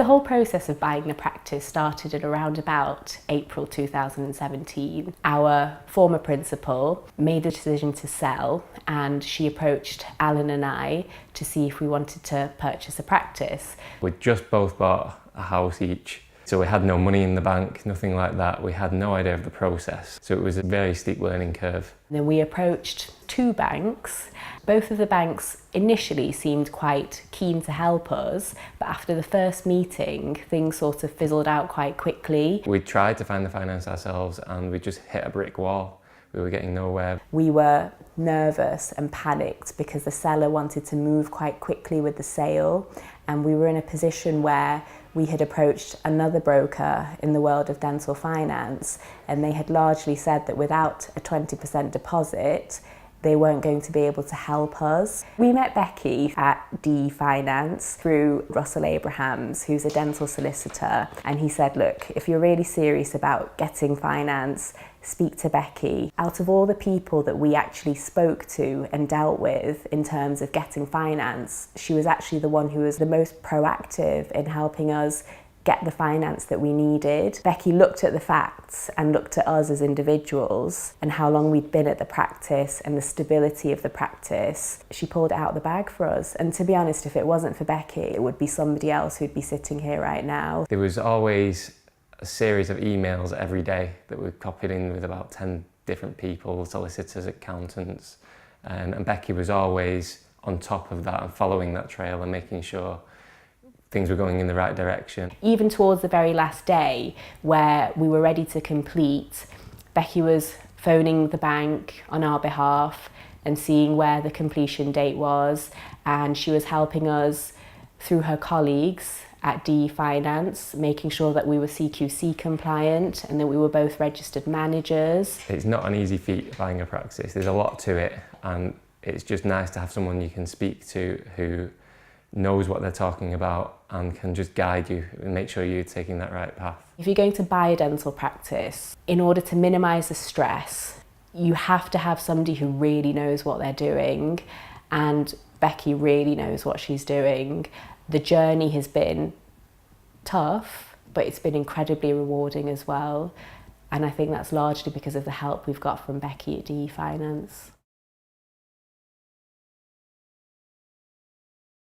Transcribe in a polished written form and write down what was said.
The whole process of buying the practice started at around about April 2017. Our former principal made a decision to sell, and she approached Alan and I to see if we wanted to purchase a practice. We'd just both bought a house each, so we had no money in the bank, nothing like that. We had no idea of the process, so it was a very steep learning curve. And then we approached 2 banks. Both of the banks initially seemed quite keen to help us, but after the first meeting, things sort of fizzled out quite quickly. We tried to find the finance ourselves and we just hit a brick wall. We were getting nowhere. We were nervous and panicked because the seller wanted to move quite quickly with the sale, and we were in a position where we had approached another broker in the world of dental finance, and they had largely said that without a 20% deposit, they weren't going to be able to help us. We met Becky at DE Finance through Russell Abrahams, who's a dental solicitor, and he said, look, if you're really serious about getting finance, speak to Becky. Out of all the people that we actually spoke to and dealt with in terms of getting finance, she was actually the one who was the most proactive in helping us get the finance that we needed. Becky looked at the facts and looked at us as individuals and how long we'd been at the practice and the stability of the practice. She pulled it out of the bag for us. And to be honest, if it wasn't for Becky, it would be somebody else who'd be sitting here right now. There was always a series of emails every day that we copied in with about 10 different people, solicitors, accountants, and Becky was always on top of that and following that trail and making sure things were going in the right direction. Even towards the very last day where we were ready to complete, Becky was phoning the bank on our behalf and seeing where the completion date was, and she was helping us through her colleagues at DE Finance, making sure that we were CQC compliant and that we were both registered managers. It's not an easy feat buying a practice. There's a lot to it, and it's just nice to have someone you can speak to who knows what they're talking about and can just guide you and make sure you're taking that right path. If you're going to buy a dental practice, in order to minimise the stress, you have to have somebody who really knows what they're doing, and Becky really knows what she's doing. The journey has been tough, but it's been incredibly rewarding as well, and I think that's largely because of the help we've got from Becky at DE Finance.